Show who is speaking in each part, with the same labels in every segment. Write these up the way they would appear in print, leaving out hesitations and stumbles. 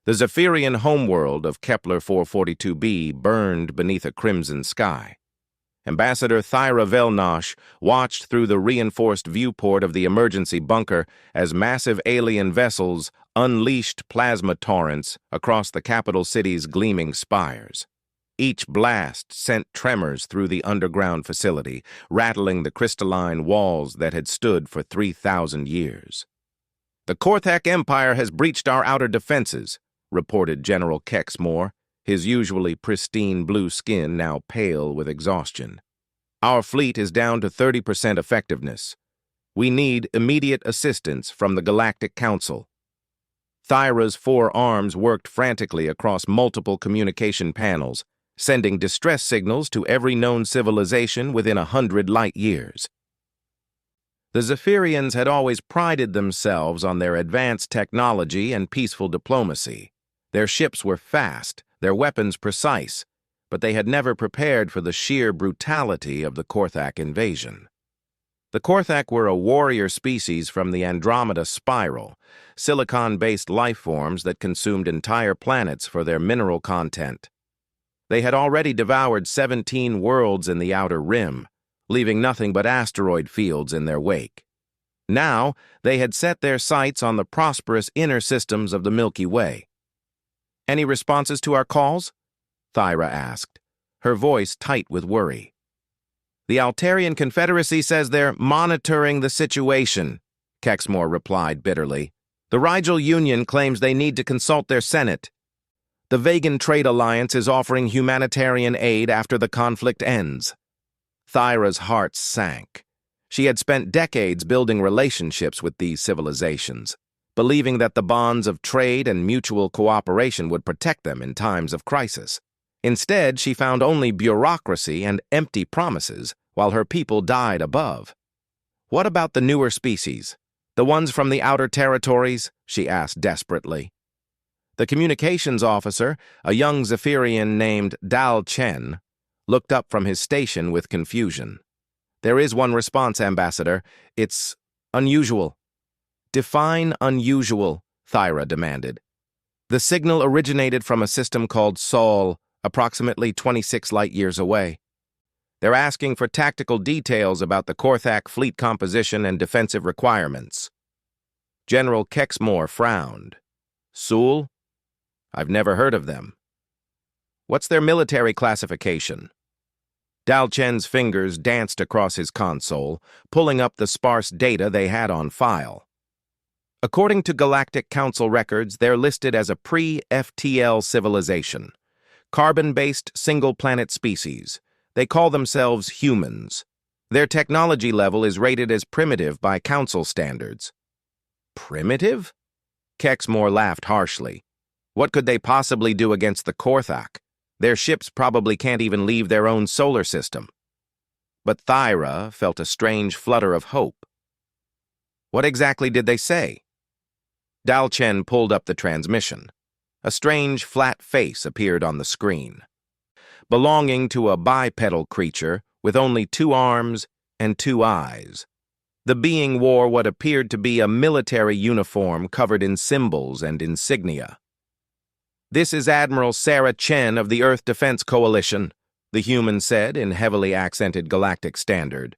Speaker 1: The Zephyrian homeworld of Kepler 442b burned beneath a crimson sky. Ambassador Thyra Velnosh watched through the reinforced viewport of the emergency bunker as massive alien vessels unleashed plasma torrents across the capital city's gleaming spires. Each blast sent tremors through the underground facility, rattling the crystalline walls that had stood for 3,000 years. "The Korthak Empire has breached our outer defenses," reported General Kexmore, his usually pristine blue skin now pale with exhaustion. "Our fleet is down to 30% effectiveness. We need immediate assistance from the Galactic Council." Thyra's 4 arms worked frantically across multiple communication panels, sending distress signals to every known civilization within 100 light years. The Zephyrians had always prided themselves on their advanced technology and peaceful diplomacy. Their ships were fast, their weapons precise, but they had never prepared for the sheer brutality of the Korthak invasion. The Korthak were a warrior species from the Andromeda Spiral, silicon-based life forms that consumed entire planets for their mineral content. They had already devoured 17 worlds in the Outer Rim, leaving nothing but asteroid fields in their wake. Now, they had set their sights on the prosperous inner systems of the Milky Way. "Any responses to our calls?" Thyra asked, her voice tight with worry. "The Altarian Confederacy says they're monitoring the situation," Kexmore replied bitterly. "The Rigel Union claims they need to consult their Senate. The Vegan Trade Alliance is offering humanitarian aid after the conflict ends." Thyra's heart sank. She had spent decades building relationships with these civilizations, believing that the bonds of trade and mutual cooperation would protect them in times of crisis. Instead, she found only bureaucracy and empty promises, while her people died above. "What about the newer species? The ones from the outer territories?" she asked desperately. The communications officer, a young Zephyrian named Dal Chen, looked up from his station with confusion. "There is one response, Ambassador. It's unusual." "Define unusual," Thyra demanded. "The signal originated from a system called Sol, approximately 26 light-years away. They're asking for tactical details about the Korthak fleet composition and defensive requirements." General Kexmore frowned. "Sul? I've never heard of them. What's their military classification?" Dal Chen's fingers danced across his console, pulling up the sparse data they had on file. According to Galactic Council records, they're listed as a pre-FTL civilization. Carbon-based single-planet species. They call themselves humans. Their technology level is rated as primitive by Council standards. "Primitive?" Kexmore laughed harshly. "What could they possibly do against the Korthak? Their ships probably can't even leave their own solar system." But Thyra felt a strange flutter of hope. "What exactly did they say?" Dal Chen pulled up the transmission. A strange, flat face appeared on the screen. Belonging to a bipedal creature with only 2 arms and 2 eyes. The being wore what appeared to be a military uniform covered in symbols and insignia. "This is Admiral Sarah Chen of the Earth Defense Coalition," the human said in heavily accented galactic standard.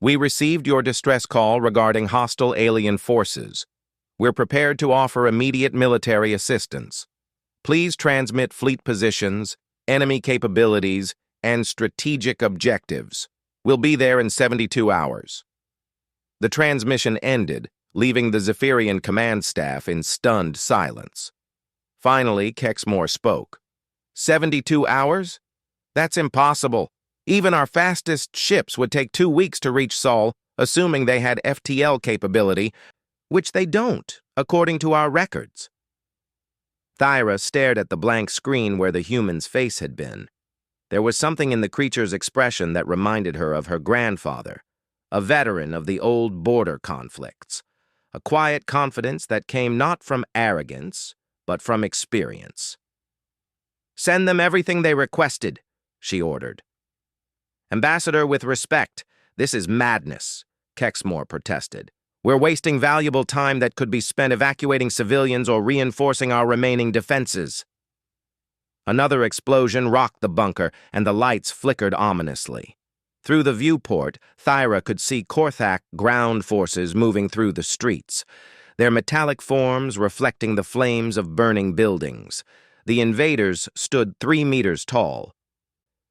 Speaker 1: "We received your distress call regarding hostile alien forces. We're prepared to offer immediate military assistance. Please transmit fleet positions, enemy capabilities, and strategic objectives. We'll be there in 72 hours. The transmission ended, leaving the Zephyrian command staff in stunned silence. Finally, Kexmore spoke. 72 hours? That's impossible. Even our fastest ships would take 2 weeks to reach Sol, assuming they had FTL capability, which they don't, according to our records." Thyra stared at the blank screen where the human's face had been. There was something in the creature's expression that reminded her of her grandfather, a veteran of the old border conflicts, a quiet confidence that came not from arrogance, but from experience. "Send them everything they requested," she ordered. "Ambassador, with respect, this is madness," Kexmore protested. We're wasting valuable time that could be spent evacuating civilians or reinforcing our remaining defenses. Another explosion rocked the bunker, and the lights flickered ominously. Through the viewport, Thyra could see Korthak ground forces moving through the streets, their metallic forms reflecting the flames of burning buildings. The invaders stood 3 meters tall,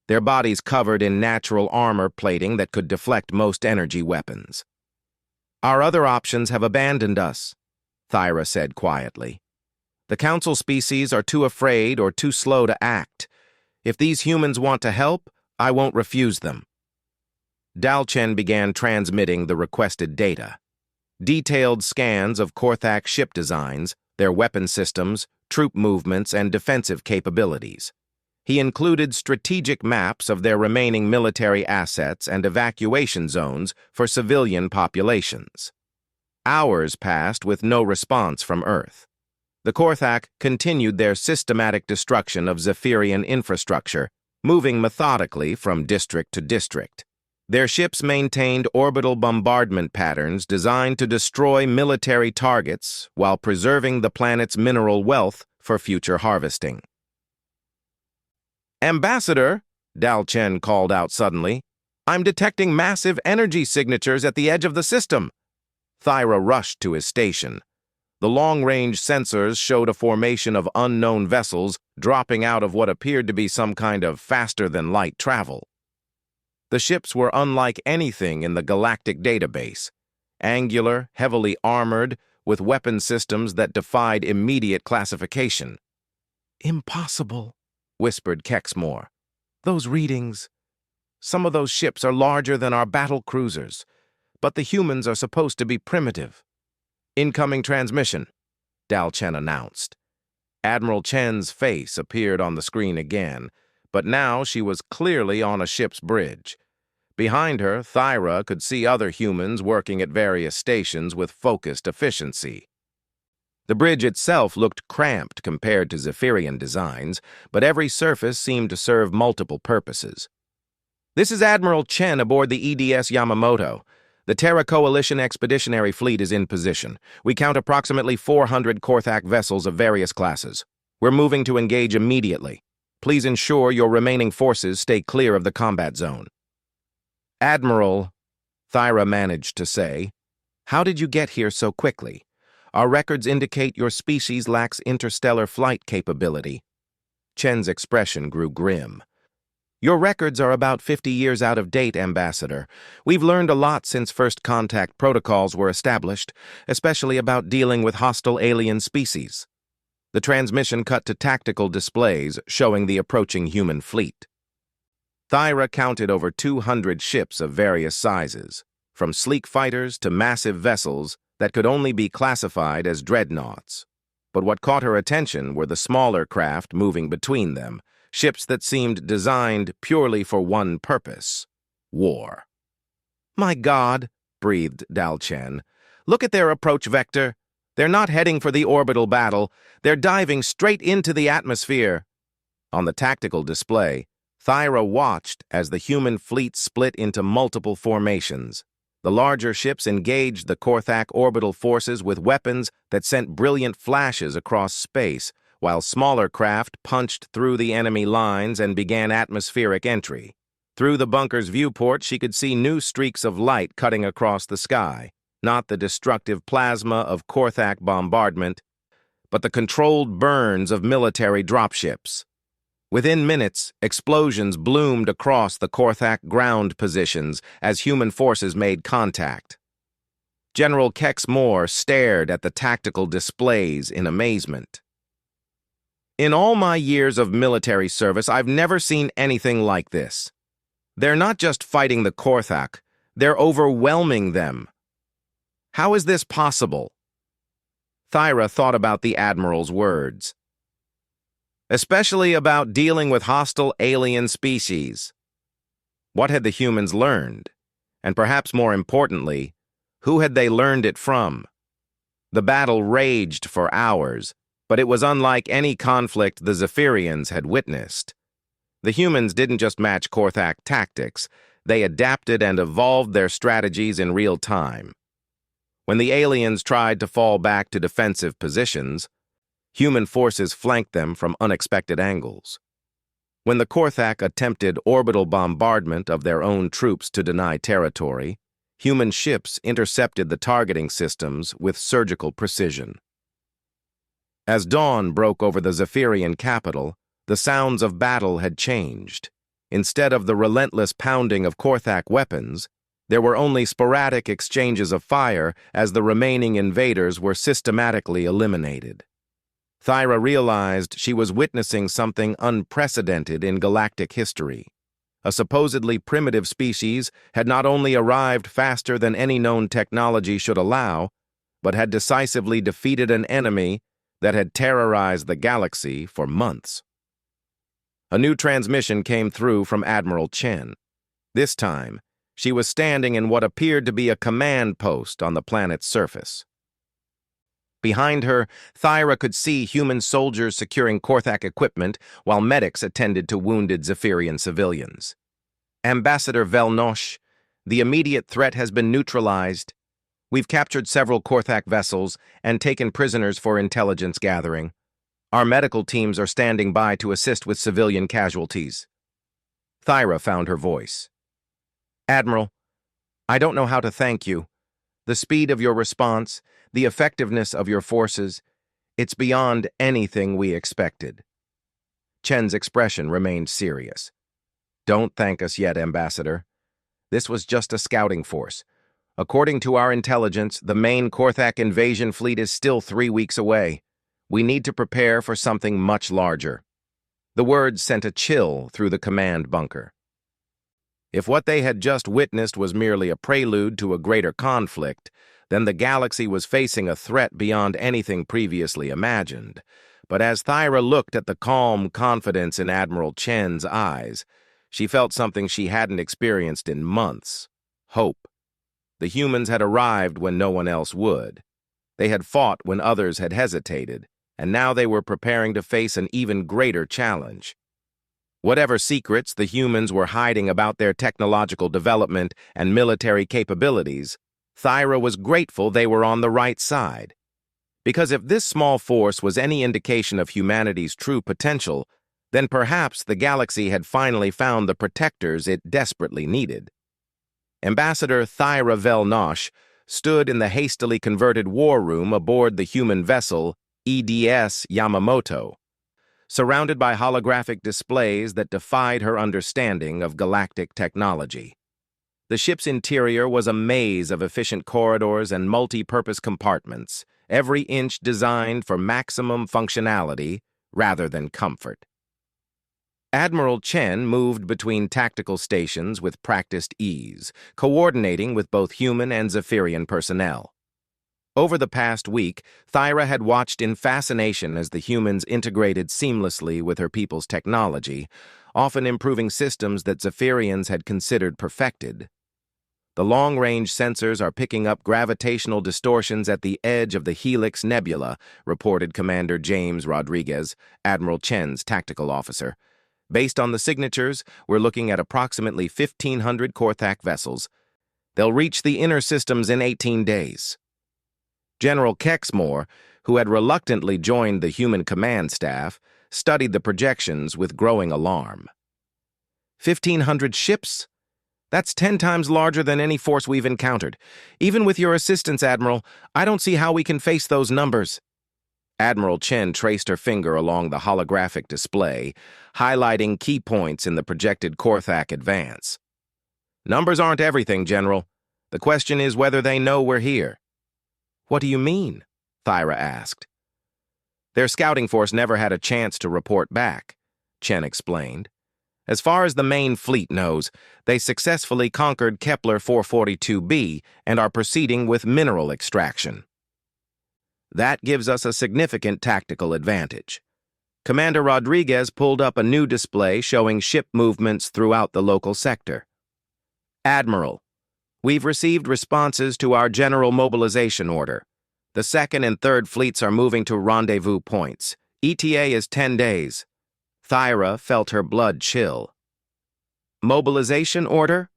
Speaker 1: their bodies covered in natural armor plating that could deflect most energy weapons. "Our other options have abandoned us," Thyra said quietly. "The Council species are too afraid or too slow to act. If these humans want to help, I won't refuse them." Dalchen began transmitting the requested data. Detailed scans of Korthak ship designs, their weapon systems, troop movements, and defensive capabilities. He included strategic maps of their remaining military assets and evacuation zones for civilian populations. Hours passed with no response from Earth. The Korthak continued their systematic destruction of Zephyrian infrastructure, moving methodically from district to district. Their ships maintained orbital bombardment patterns designed to destroy military targets while preserving the planet's mineral wealth for future harvesting. "Ambassador," Dalchen called out suddenly, "I'm detecting massive energy signatures at the edge of the system." Thyra rushed to his station. The long-range sensors showed a formation of unknown vessels dropping out of what appeared to be some kind of faster-than-light travel. The ships were unlike anything in the galactic database, angular, heavily armored, with weapon systems that defied immediate classification. "Impossible," whispered Kexmore. "Those readings. Some of those ships are larger than our battle cruisers, but the humans are supposed to be primitive." "Incoming transmission," Dalchen announced. Admiral Chen's face appeared on the screen again, but now she was clearly on a ship's bridge. Behind her, Thyra could see other humans working at various stations with focused efficiency. The bridge itself looked cramped compared to Zephyrian designs, but every surface seemed to serve multiple purposes. "This is Admiral Chen aboard the EDS Yamamoto. The Terra Coalition Expeditionary Fleet is in position. We count approximately 400 Korthak vessels of various classes. We're moving to engage immediately. Please ensure your remaining forces stay clear of the combat zone." "Admiral," Thyra managed to say, "how did you get here so quickly? Our records indicate your species lacks interstellar flight capability." Chen's expression grew grim. "Your records are about 50 years out of date, Ambassador. We've learned a lot since first contact protocols were established, especially about dealing with hostile alien species." The transmission cut to tactical displays showing the approaching human fleet. Thyra counted over 200 ships of various sizes, from sleek fighters to massive vessels that could only be classified as dreadnoughts. But what caught her attention were the smaller craft moving between them, ships that seemed designed purely for one purpose: war. "My God," breathed Dalchen. "Look at their approach vector. They're not heading for the orbital battle. They're diving straight into the atmosphere." On the tactical display, Thyra watched as the human fleet split into multiple formations. The larger ships engaged the Korthak orbital forces with weapons that sent brilliant flashes across space, while smaller craft punched through the enemy lines and began atmospheric entry. Through the bunker's viewport, she could see new streaks of light cutting across the sky, not the destructive plasma of Korthak bombardment, but the controlled burns of military dropships. Within minutes, explosions bloomed across the Korthak ground positions as human forces made contact. General Kexmore stared at the tactical displays in amazement. "In all my years of military service, I've never seen anything like this. They're not just fighting the Korthak, they're overwhelming them. How is this possible?" Thyra thought about the Admiral's words. "Especially about dealing with hostile alien species." What had the humans learned? And perhaps more importantly, who had they learned it from? The battle raged for hours, but it was unlike any conflict the Zephyrians had witnessed. The humans didn't just match Korthak tactics, they adapted and evolved their strategies in real time. When the aliens tried to fall back to defensive positions, human forces flanked them from unexpected angles. When the Korthak attempted orbital bombardment of their own troops to deny territory, human ships intercepted the targeting systems with surgical precision. As dawn broke over the Zephyrian capital, the sounds of battle had changed. Instead of the relentless pounding of Korthak weapons, there were only sporadic exchanges of fire as the remaining invaders were systematically eliminated. Thyra realized she was witnessing something unprecedented in galactic history. A supposedly primitive species had not only arrived faster than any known technology should allow, but had decisively defeated an enemy that had terrorized the galaxy for months. A new transmission came through from Admiral Chen. This time, she was standing in what appeared to be a command post on the planet's surface. Behind her, Thyra could see human soldiers securing Korthak equipment while medics attended to wounded Zephyrian civilians. Ambassador Velnosh, the immediate threat has been neutralized. We've captured several Korthak vessels and taken prisoners for intelligence gathering. Our medical teams are standing by to assist with civilian casualties. Thyra found her voice. Admiral, I don't know how to thank you. The speed of your response, the effectiveness of your forces, it's beyond anything we expected. Chen's expression remained serious. Don't thank us yet, Ambassador. This was just a scouting force. According to our intelligence, the main Korthak invasion fleet is still 3 weeks away. We need to prepare for something much larger. The words sent a chill through the command bunker. If what they had just witnessed was merely a prelude to a greater conflict, then the galaxy was facing a threat beyond anything previously imagined. But as Thyra looked at the calm confidence in Admiral Chen's eyes, she felt something she hadn't experienced in months: hope. The humans had arrived when no one else would. They had fought when others had hesitated, and now they were preparing to face an even greater challenge. Whatever secrets the humans were hiding about their technological development and military capabilities, Thyra was grateful they were on the right side. Because if this small force was any indication of humanity's true potential, then perhaps the galaxy had finally found the protectors it desperately needed. Ambassador Thyra Velnosh stood in the hastily converted war room aboard the human vessel EDS Yamamoto, surrounded by holographic displays that defied her understanding of galactic technology. The ship's interior was a maze of efficient corridors and multi-purpose compartments, every inch designed for maximum functionality rather than comfort. Admiral Chen moved between tactical stations with practiced ease, coordinating with both human and Zephyrian personnel. Over the past week, Thyra had watched in fascination as the humans integrated seamlessly with her people's technology, often improving systems that Zephyrians had considered perfected. The long-range sensors are picking up gravitational distortions at the edge of the Helix Nebula, reported Commander James Rodriguez, Admiral Chen's tactical officer. Based on the signatures, we're looking at approximately 1,500 Korthak vessels. They'll reach the inner systems in 18 days. General Kexmore, who had reluctantly joined the human command staff, studied the projections with growing alarm. 1,500 ships? That's 10 times larger than any force we've encountered. Even with your assistance, Admiral, I don't see how we can face those numbers. Admiral Chen traced her finger along the holographic display, highlighting key points in the projected Korthak advance. Numbers aren't everything, General. The question is whether they know we're here. What do you mean? Thyra asked. Their scouting force never had a chance to report back, Chen explained. As far as the main fleet knows, they successfully conquered Kepler 442b and are proceeding with mineral extraction. That gives us a significant tactical advantage. Commander Rodriguez pulled up a new display showing ship movements throughout the local sector. Admiral, we've received responses to our general mobilization order. The 2nd and 3rd fleets are moving to rendezvous points. ETA is 10 days. Thyra felt her blood chill. Mobilization order?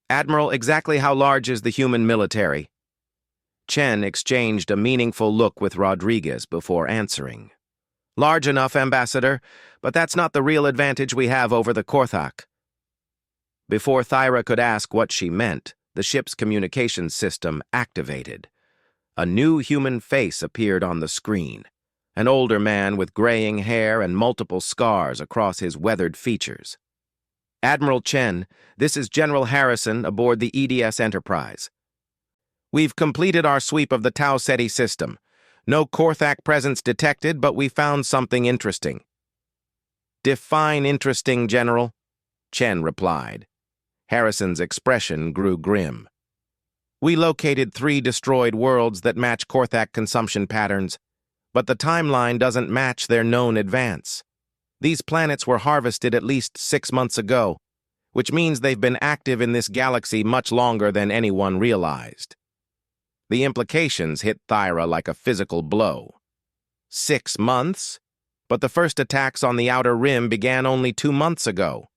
Speaker 1: Admiral, exactly how large is the human military? Chen exchanged a meaningful look with Rodriguez before answering. Large enough, Ambassador, but that's not the real advantage we have over the Korthak. Before Thyra could ask what she meant, the ship's communications system activated. A new human face appeared on the screen, an older man with graying hair and multiple scars across his weathered features. Admiral Chen, this is General Harrison aboard the EDS Enterprise. We've completed our sweep of the Tau Ceti system. No Korthak presence detected, but we found something interesting. Define interesting, General, Chen replied. Harrison's expression grew grim. We located 3 destroyed worlds that match Korthak consumption patterns, but the timeline doesn't match their known advance. These planets were harvested at least 6 months ago, which means they've been active in this galaxy much longer than anyone realized. The implications hit Thyra like a physical blow. 6 months? But the first attacks on the Outer Rim began only 2 months ago.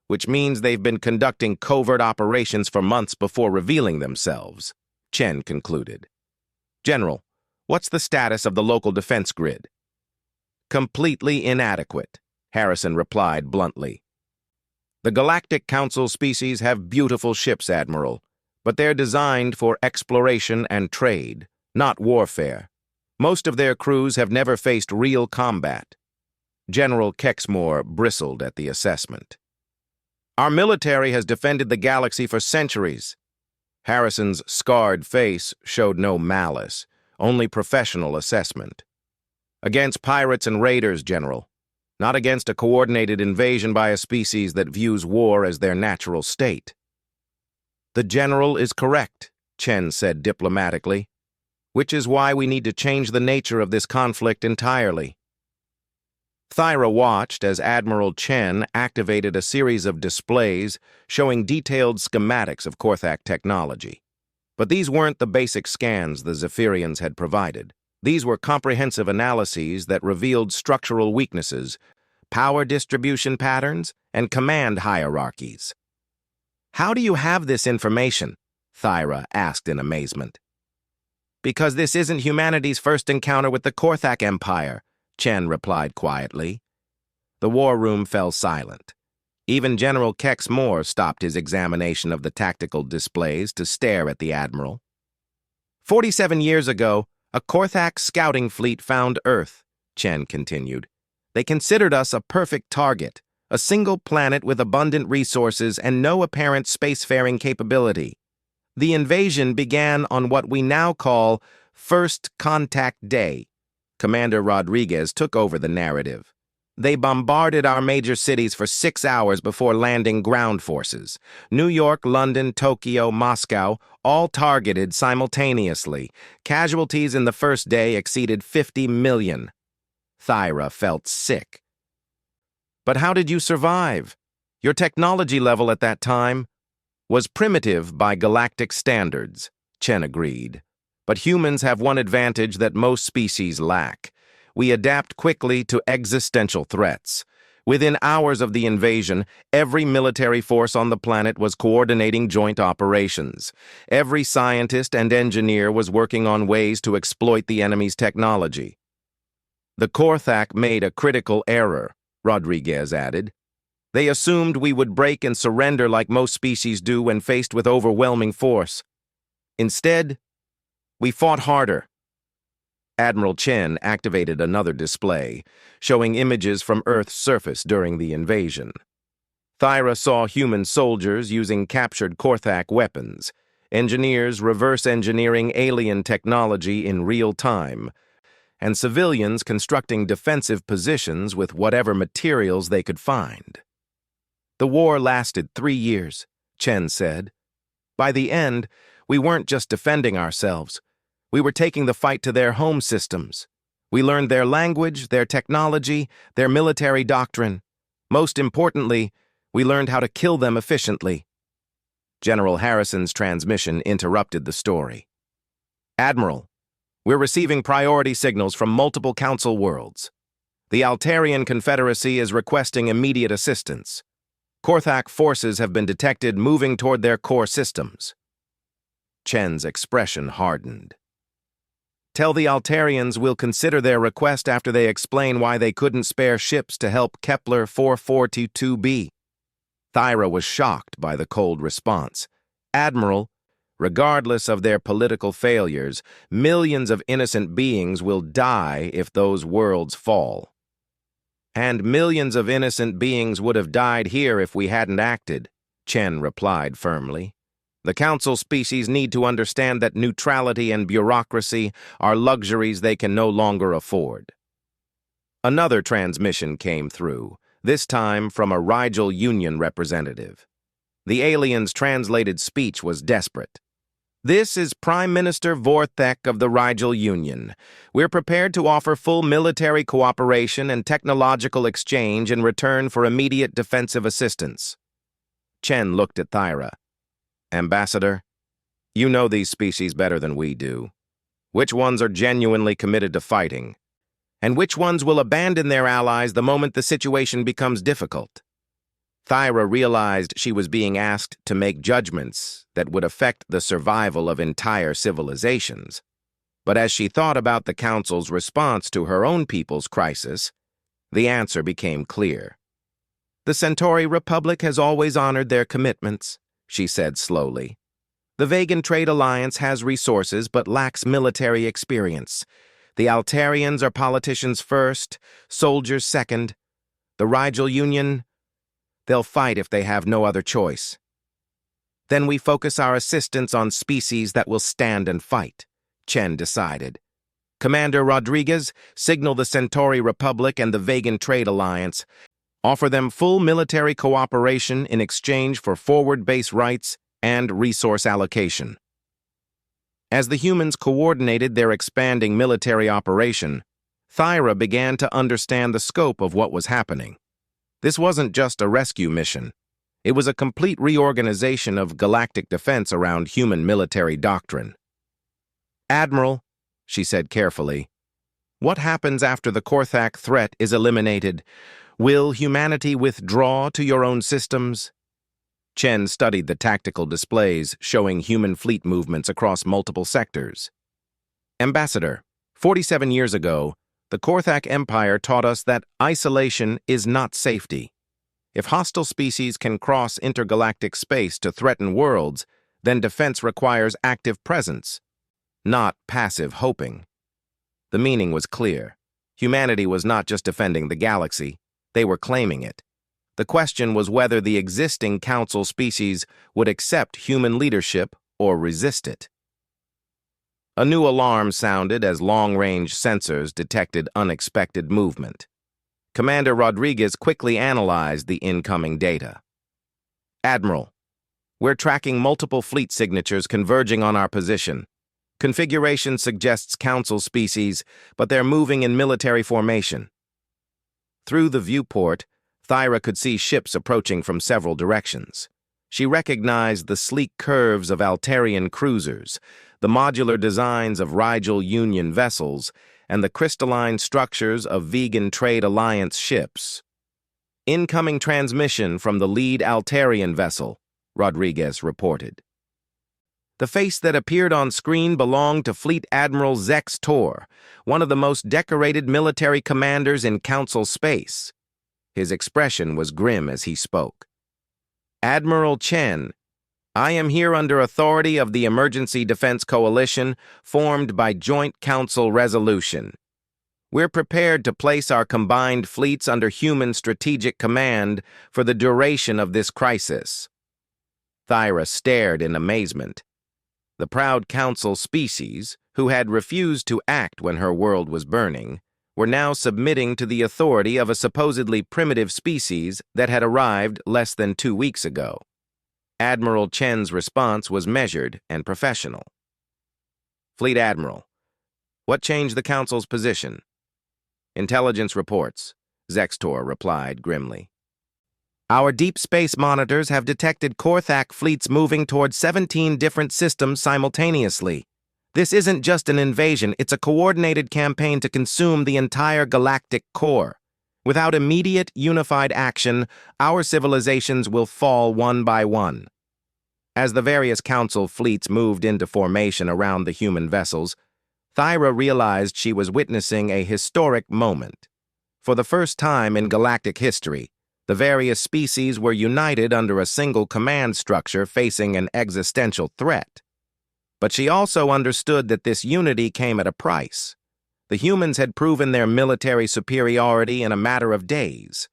Speaker 1: Which means they've been conducting covert operations for months before revealing themselves, Chen concluded. General, what's the status of the local defense grid? Completely inadequate, Harrison replied bluntly. The Galactic Council species have beautiful ships, Admiral, but they're designed for exploration and trade, not warfare. Most of their crews have never faced real combat. General Kexmore bristled at the assessment. Our military has defended the galaxy for centuries. Harrison's scarred face showed no malice, only professional assessment. Against pirates and raiders, General, not against a coordinated invasion by a species that views war as their natural state. The General is correct, Chen said diplomatically, which is why we need to change the nature of this conflict entirely. Thyra watched as Admiral Chen activated a series of displays showing detailed schematics of Korthak technology. But these weren't the basic scans the Zephyrians had provided. These were comprehensive analyses that revealed structural weaknesses, power distribution patterns, and command hierarchies. How do you have this information? Thyra asked in amazement. Because this isn't humanity's first encounter with the Korthak Empire, Chen replied quietly. The war room fell silent. Even General Kexmore stopped his examination of the tactical displays to stare at the Admiral. 47 years ago, a Korthak scouting fleet found Earth, Chen continued. They considered us a perfect target, a single planet with abundant resources and no apparent spacefaring capability. The invasion began on what we now call First Contact Day. Commander Rodriguez took over the narrative. They bombarded our major cities for 6 hours before landing ground forces. New York, London, Tokyo, Moscow, all targeted simultaneously. Casualties in the first day exceeded 50 million. Thyra felt sick. But how did you survive? Your technology level at that time was primitive by galactic standards, Chen agreed. But humans have one advantage that most species lack. We adapt quickly to existential threats. Within hours of the invasion, every military force on the planet was coordinating joint operations. Every scientist and engineer was working on ways to exploit the enemy's technology. The Korthak made a critical error, Rodriguez added. They assumed we would break and surrender like most species do when faced with overwhelming force. Instead, we fought harder. Admiral Chen activated another display, showing images from Earth's surface during the invasion. Thyra saw human soldiers using captured Korthak weapons, engineers reverse engineering alien technology in real time, and civilians constructing defensive positions with whatever materials they could find. The war lasted 3 years, Chen said. By the end, we weren't just defending ourselves. We were taking the fight to their home systems. We learned their language, their technology, their military doctrine. Most importantly, we learned how to kill them efficiently. General Harrison's transmission interrupted the story. Admiral, we're receiving priority signals from multiple Council worlds. The Altarian Confederacy is requesting immediate assistance. Korthak forces have been detected moving toward their core systems. Chen's expression hardened. Tell the Altarians we'll consider their request after they explain why they couldn't spare ships to help Kepler 442b. Thyra was shocked by the cold response. Admiral, regardless of their political failures, millions of innocent beings will die if those worlds fall. And millions of innocent beings would have died here if we hadn't acted, Chen replied firmly. The Council species need to understand that neutrality and bureaucracy are luxuries they can no longer afford. Another transmission came through, this time from a Rigel Union representative. The alien's translated speech was desperate. This is Prime Minister Vorthek of the Rigel Union. We're prepared to offer full military cooperation and technological exchange in return for immediate defensive assistance. Chen looked at Thyra. Ambassador, you know these species better than we do. Which ones are genuinely committed to fighting? And which ones will abandon their allies the moment the situation becomes difficult? Thyra realized she was being asked to make judgments that would affect the survival of entire civilizations. But as she thought about the Council's response to her own people's crisis, the answer became clear. The Centauri Republic has always honored their commitments, she said slowly. The Vegan Trade Alliance has resources but lacks military experience. The Altarians are politicians first, soldiers second. The Rigel Union, they'll fight if they have no other choice. Then we focus our assistance on species that will stand and fight, Chen decided. Commander Rodriguez, signal the Centauri Republic and the Vegan Trade Alliance. Offer them full military cooperation in exchange for forward base rights and resource allocation. As the humans coordinated their expanding military operation, Thyra began to understand the scope of what was happening. This wasn't just a rescue mission. It was a complete reorganization of galactic defense around human military doctrine. Admiral, she said carefully, what happens after the Korthak threat is eliminated? Will humanity withdraw to your own systems? Chen studied the tactical displays showing human fleet movements across multiple sectors. Ambassador, 47 years ago, the Korthak Empire taught us that isolation is not safety. If hostile species can cross intergalactic space to threaten worlds, then defense requires active presence, not passive hoping. The meaning was clear. Humanity was not just defending the galaxy, they were claiming it. The question was whether the existing Council species would accept human leadership or resist it. A new alarm sounded as long-range sensors detected unexpected movement. Commander Rodriguez quickly analyzed the incoming data. Admiral, we're tracking multiple fleet signatures converging on our position. Configuration suggests Council species, but they're moving in military formation. Through the viewport, Thyra could see ships approaching from several directions. She recognized the sleek curves of Altarian cruisers, the modular designs of Rigel Union vessels, and the crystalline structures of Vegan Trade Alliance ships. Incoming transmission from the lead Altarian vessel, Rodriguez reported. The face that appeared on screen belonged to Fleet Admiral Zex Tor, one of the most decorated military commanders in Council space. His expression was grim as he spoke. Admiral Chen, I am here under authority of the Emergency Defense Coalition formed by Joint Council Resolution. We're prepared to place our combined fleets under human strategic command for the duration of this crisis. Thyra stared in amazement. The proud Council species, who had refused to act when her world was burning, were now submitting to the authority of a supposedly primitive species that had arrived less than 2 weeks ago. Admiral Chen's response was measured and professional. Fleet Admiral, what changed the Council's position? Intelligence reports, Zextor replied grimly. Our deep space monitors have detected Korthak fleets moving toward 17 different systems simultaneously. This isn't just an invasion, it's a coordinated campaign to consume the entire galactic core. Without immediate, unified action, our civilizations will fall one by one. As the various council fleets moved into formation around the human vessels, Thyra realized she was witnessing a historic moment. For the first time in galactic history, the various species were united under a single command structure facing an existential threat. But she also understood that this unity came at a price. The humans had proven their military superiority in a matter of days,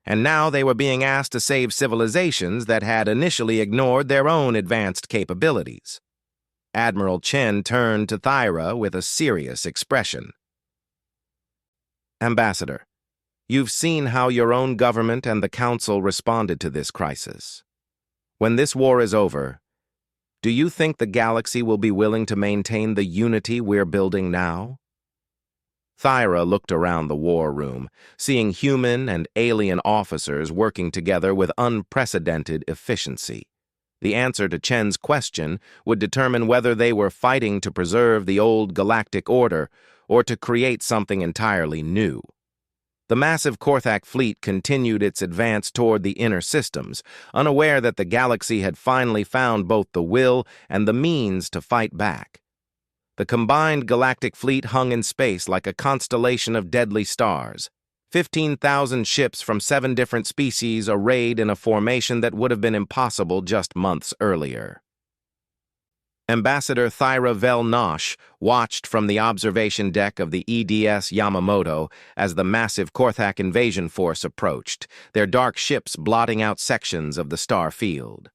Speaker 1: and now they were being asked to save civilizations that had initially ignored their own advanced capabilities. Admiral Chen turned to Thyra with a serious expression. Ambassador, you've seen how your own government and the Council responded to this crisis. When this war is over, do you think the galaxy will be willing to maintain the unity we're building now? Thyra looked around the war room, seeing human and alien officers working together with unprecedented efficiency. The answer to Chen's question would determine whether they were fighting to preserve the old galactic order or to create something entirely new. The massive Korthak fleet continued its advance toward the inner systems, unaware that the galaxy had finally found both the will and the means to fight back. The combined galactic fleet hung in space like a constellation of deadly stars. 15,000 ships from 7 different species arrayed in a formation that would have been impossible just months earlier. Ambassador Thyra Vel-Nosh watched from the observation deck of the EDS Yamamoto as the massive Korthak invasion force approached, their dark ships blotting out sections of the star field.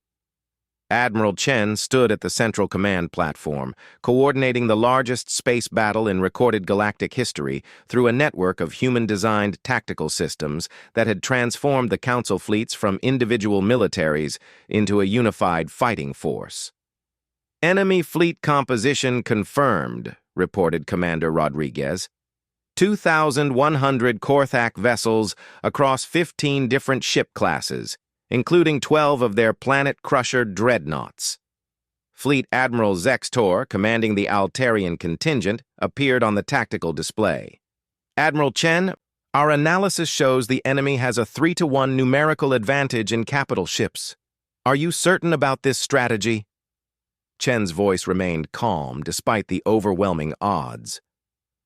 Speaker 1: Admiral Chen stood at the Central Command platform, coordinating the largest space battle in recorded galactic history through a network of human-designed tactical systems that had transformed the Council fleets from individual militaries into a unified fighting force. Enemy fleet composition confirmed, reported Commander Rodriguez. 2,100 Korthak vessels across 15 different ship classes, including 12 of their Planet Crusher dreadnoughts. Fleet Admiral Zextor, commanding the Altarian contingent, appeared on the tactical display. Admiral Chen, our analysis shows the enemy has a 3-to-1 numerical advantage in capital ships. Are you certain about this strategy? Chen's voice remained calm despite the overwhelming odds.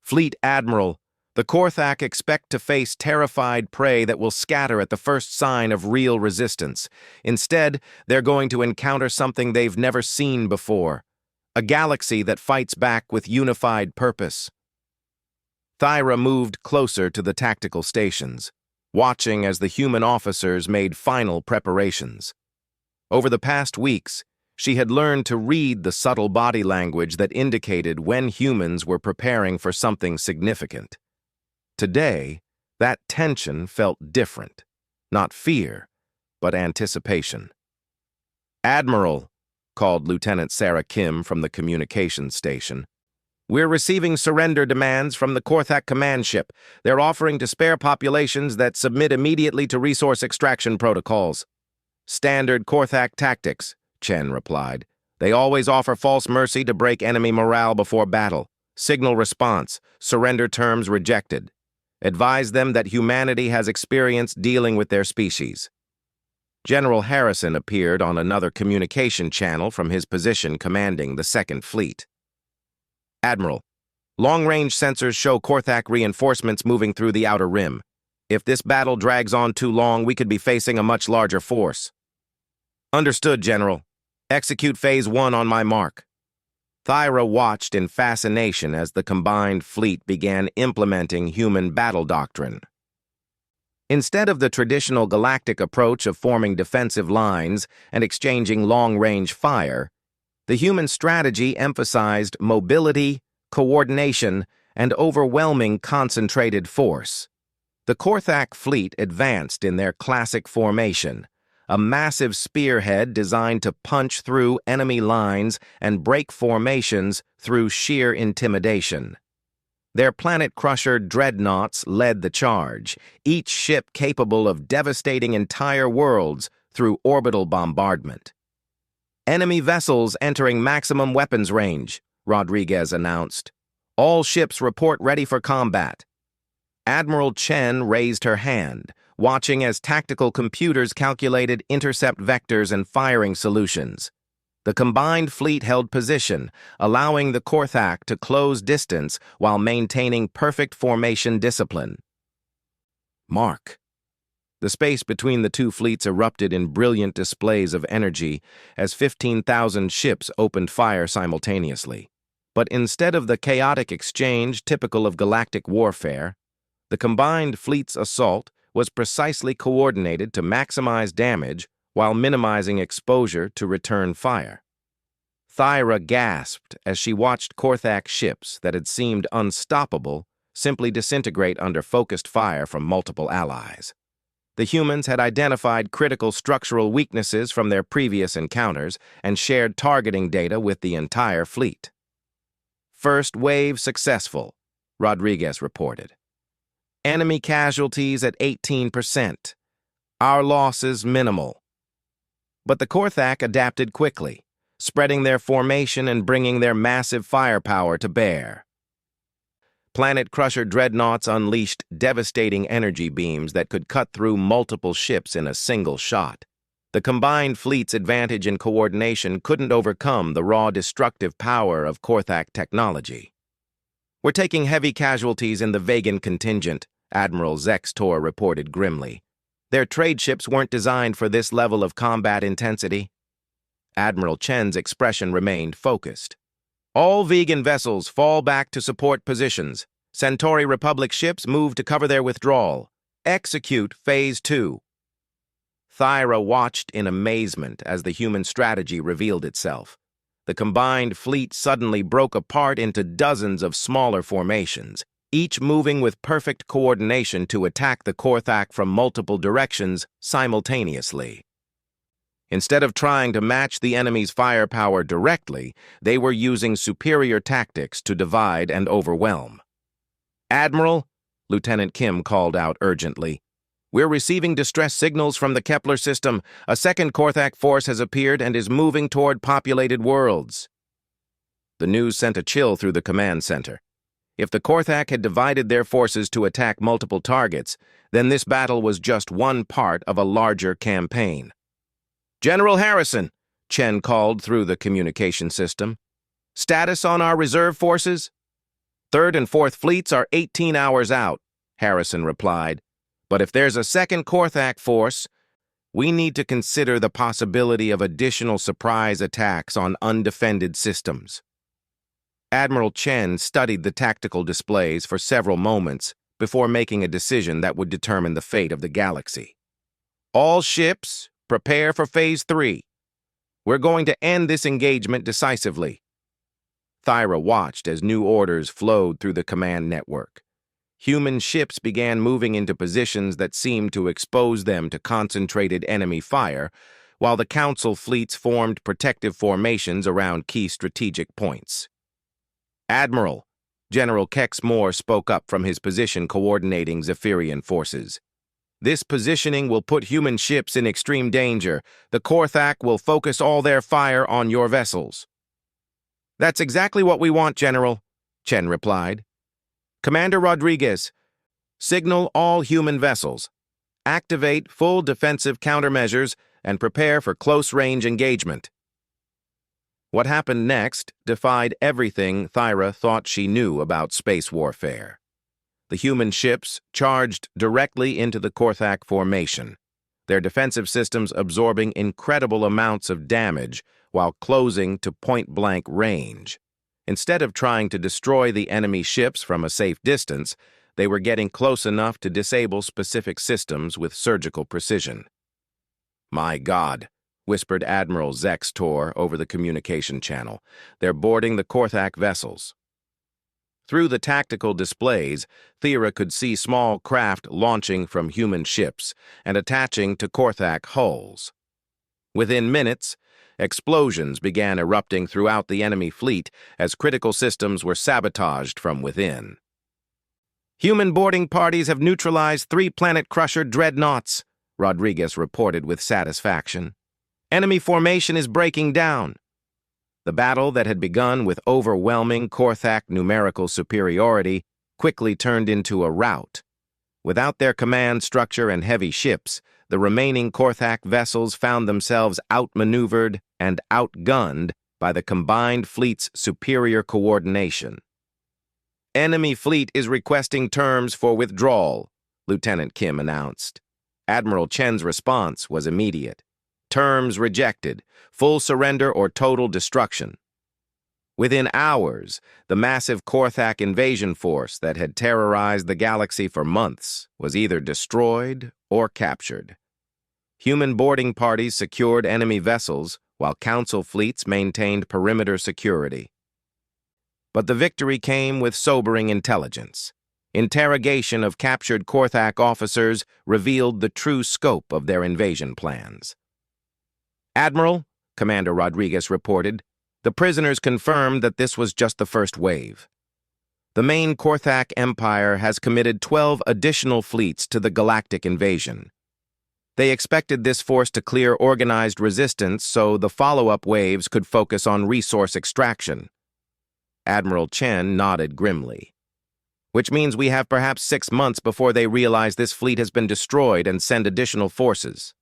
Speaker 1: Fleet Admiral, the Korthak expect to face terrified prey that will scatter at the first sign of real resistance. Instead, they're going to encounter something they've never seen before, a galaxy that fights back with unified purpose. Thyra moved closer to the tactical stations, watching as the human officers made final preparations. Over the past weeks, she had learned to read the subtle body language that indicated when humans were preparing for something significant. Today, that tension felt different. Not fear, but anticipation. Admiral, called Lieutenant Sarah Kim from the communications station. We're receiving surrender demands from the Korthak command ship. They're offering to spare populations that submit immediately to resource extraction protocols. Standard Korthak tactics, Chen replied. They always offer false mercy to break enemy morale before battle. Signal response, surrender terms rejected. Advise them that humanity has experience dealing with their species. General Harrison appeared on another communication channel from his position commanding the Second Fleet. Admiral, long-range sensors show Korthak reinforcements moving through the outer rim. If this battle drags on too long, we could be facing a much larger force. Understood, General. Execute Phase 1 on my mark. Thyra watched in fascination as the combined fleet began implementing human battle doctrine. Instead of the traditional galactic approach of forming defensive lines and exchanging long-range fire, the human strategy emphasized mobility, coordination, and overwhelming concentrated force. The Korthak fleet advanced in their classic formation, a massive spearhead designed to punch through enemy lines and break formations through sheer intimidation. Their Planet Crusher dreadnoughts led the charge, each ship capable of devastating entire worlds through orbital bombardment. Enemy vessels entering maximum weapons range, Rodriguez announced. All ships report ready for combat. Admiral Chen raised her hand, watching as tactical computers calculated intercept vectors and firing solutions. The combined fleet held position, allowing the Korthak to close distance while maintaining perfect formation discipline. Mark. The space between the two fleets erupted in brilliant displays of energy as 15,000 ships opened fire simultaneously. But instead of the chaotic exchange typical of galactic warfare, the combined fleet's assault was precisely coordinated to maximize damage while minimizing exposure to return fire. Thyra gasped as she watched Korthak ships that had seemed unstoppable simply disintegrate under focused fire from multiple allies. The humans had identified critical structural weaknesses from their previous encounters and shared targeting data with the entire fleet. First wave successful, Rodriguez reported. Enemy casualties at 18%. Our losses minimal. But the Korthak adapted quickly, spreading their formation and bringing their massive firepower to bear. Planet Crusher dreadnoughts unleashed devastating energy beams that could cut through multiple ships in a single shot. The combined fleet's advantage in coordination couldn't overcome the raw destructive power of Korthak technology. "We're taking heavy casualties in the Vegan contingent," Admiral Zextor reported grimly. "Their trade ships weren't designed for this level of combat intensity." Admiral Chen's expression remained focused. "All vegan vessels fall back to support positions. Centauri Republic ships move to cover their withdrawal. Execute Phase 2. Thyra watched in amazement as the human strategy revealed itself. The combined fleet suddenly broke apart into dozens of smaller formations, each moving with perfect coordination to attack the Korthak from multiple directions simultaneously. Instead of trying to match the enemy's firepower directly, they were using superior tactics to divide and overwhelm. "Admiral," Lieutenant Kim called out urgently, "we're receiving distress signals from the Kepler system. A second Korthak force has appeared and is moving toward populated worlds." The news sent a chill through the command center. If the Korthak had divided their forces to attack multiple targets, then this battle was just one part of a larger campaign. "General Harrison," Chen called through the communication system. "Status on our reserve forces?" "Third and Fourth Fleets are 18 hours out," Harrison replied. "But if there's a second Korthak force, we need to consider the possibility of additional surprise attacks on undefended systems." Admiral Chen studied the tactical displays for several moments before making a decision that would determine the fate of the galaxy. "All ships, prepare for Phase 3. We're going to end this engagement decisively." Thyra watched as new orders flowed through the command network. Human ships began moving into positions that seemed to expose them to concentrated enemy fire, while the Council fleets formed protective formations around key strategic points. "Admiral," General Kex Moore spoke up from his position coordinating Zephyrian forces. "This positioning will put human ships in extreme danger. The Korthak will focus all their fire on your vessels." "That's exactly what we want, General," Chen replied. "Commander Rodriguez, signal all human vessels. Activate full defensive countermeasures and prepare for close-range engagement." What happened next defied everything Thyra thought she knew about space warfare. The human ships charged directly into the Korthak formation, their defensive systems absorbing incredible amounts of damage while closing to point-blank range. Instead of trying to destroy the enemy ships from a safe distance, they were getting close enough to disable specific systems with surgical precision. "My God," whispered Admiral Zextor over the communication channel. "They're boarding the Korthak vessels." Through the tactical displays, Thyra could see small craft launching from human ships and attaching to Korthak hulls. Within minutes, explosions began erupting throughout the enemy fleet as critical systems were sabotaged from within. "Human boarding parties have neutralized 3 Planet Crusher dreadnoughts," Rodriguez reported with satisfaction. "Enemy formation is breaking down." The battle that had begun with overwhelming Korthak numerical superiority quickly turned into a rout. Without their command structure and heavy ships, the remaining Korthak vessels found themselves outmaneuvered and outgunned by the combined fleet's superior coordination. "Enemy fleet is requesting terms for withdrawal," Lieutenant Kim announced. Admiral Chen's response was immediate. "Terms rejected. Full surrender or total destruction." Within hours, the massive Korthak invasion force that had terrorized the galaxy for months was either destroyed or captured. Human boarding parties secured enemy vessels, while Council fleets maintained perimeter security. But the victory came with sobering intelligence. Interrogation of captured Korthak officers revealed the true scope of their invasion plans. "Admiral," Commander Rodriguez reported, "the prisoners confirmed that this was just the first wave. The main Korthak Empire has committed 12 additional fleets to the galactic invasion. They expected this force to clear organized resistance so the follow-up waves could focus on resource extraction." Admiral Chen nodded grimly. "Which means we have perhaps 6 months before they realize this fleet has been destroyed and send additional forces."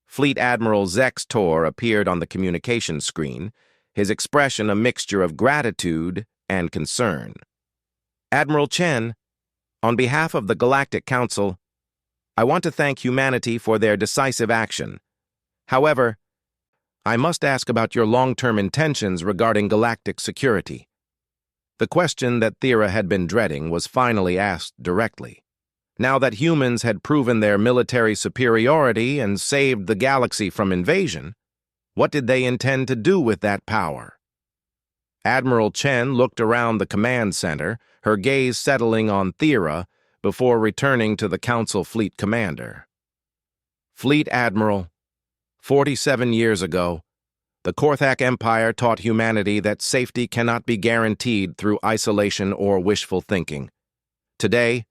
Speaker 1: Fleet Admiral Zex Tor appeared on the communication screen, his expression a mixture of gratitude and concern. "Admiral Chen, on behalf of the Galactic Council, I want to thank humanity for their decisive action. However, I must ask about your long-term intentions regarding galactic security." The question that Thera had been dreading was finally asked directly. Now that humans had proven their military superiority and saved the galaxy from invasion, what did they intend to do with that power? Admiral Chen looked around the command center, her gaze settling on Thera before returning to the Council Fleet Commander. "Fleet Admiral, 47 years ago, the Korthak Empire taught humanity that safety cannot be guaranteed through isolation or wishful thinking. Today,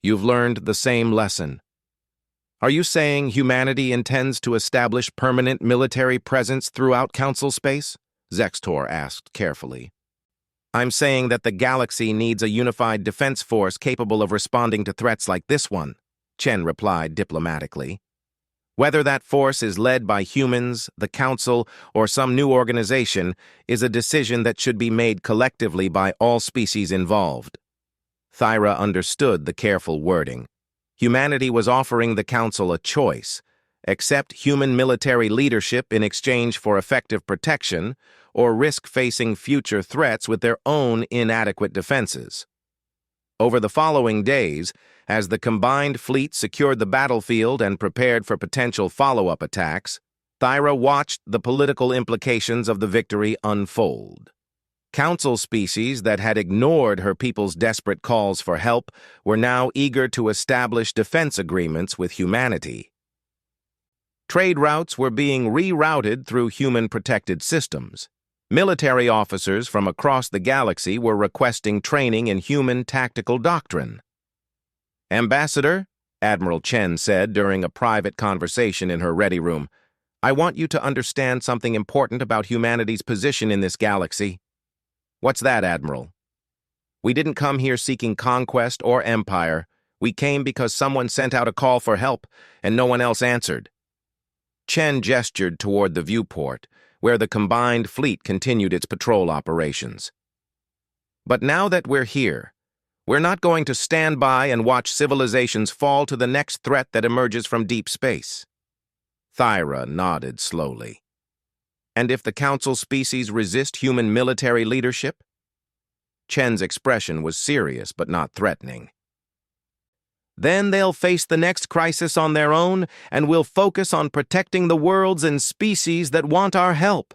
Speaker 1: you've learned the same lesson. Are you saying humanity intends to establish permanent military presence throughout Council space?" Zextor asked carefully. "I'm saying that the galaxy needs a unified defense force capable of responding to threats like this one," Chen replied diplomatically. "Whether that force is led by humans, the Council, or some new organization is a decision that should be made collectively by all species involved." Thyra understood the careful wording. Humanity was offering the Council a choice: accept human military leadership in exchange for effective protection, or risk facing future threats with their own inadequate defenses. Over the following days, as the combined fleet secured the battlefield and prepared for potential follow-up attacks, Thyra watched the political implications of the victory unfold. Council species that had ignored her people's desperate calls for help were now eager to establish defense agreements with humanity. Trade routes were being rerouted through human-protected systems. Military officers from across the galaxy were requesting training in human tactical doctrine. "Ambassador," Admiral Chen said during a private conversation in her ready room, "I want you to understand something important about humanity's position in this galaxy." "What's that, Admiral?" "We didn't come here seeking conquest or empire. We came because someone sent out a call for help, and no one else answered." Chen gestured toward the viewport, where the combined fleet continued its patrol operations. "But now that we're here, we're not going to stand by and watch civilizations fall to the next threat that emerges from deep space." Thyra nodded slowly. "And if the Council species resist human military leadership?" Chen's expression was serious but not threatening. "Then they'll face the next crisis on their own, and we'll focus on protecting the worlds and species that want our help."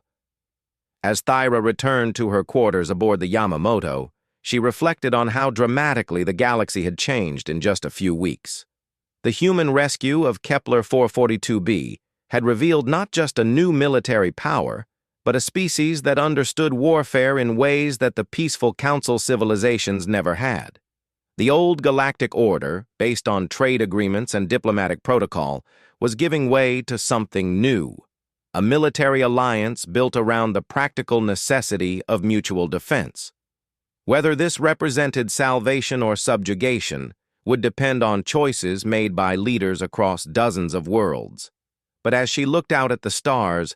Speaker 1: As Thyra returned to her quarters aboard the Yamamoto, she reflected on how dramatically the galaxy had changed in just a few weeks. The human rescue of Kepler 442b had revealed not just a new military power, but a species that understood warfare in ways that the peaceful Council civilizations never had. The old galactic order, based on trade agreements and diplomatic protocol, was giving way to something new, a military alliance built around the practical necessity of mutual defense. Whether this represented salvation or subjugation would depend on choices made by leaders across dozens of worlds. But as she looked out at the stars,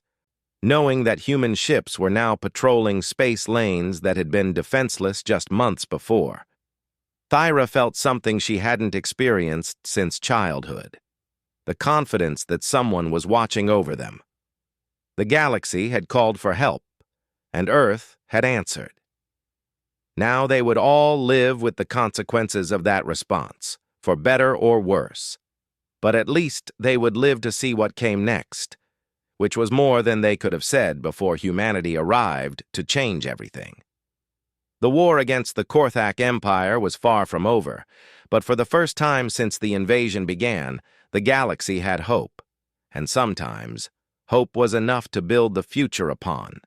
Speaker 1: knowing that human ships were now patrolling space lanes that had been defenseless just months before. Thyra felt something she hadn't experienced since childhood: the confidence that someone was watching over them. The galaxy had called for help, and Earth had answered. Now they would all live with the consequences of that response, for better or worse. But at least they would live to see what came next, which was more than they could have said before humanity arrived to change everything. The war against the Korthak Empire was far from over, but for the first time since the invasion began, the galaxy had hope, and sometimes hope was enough to build the future upon.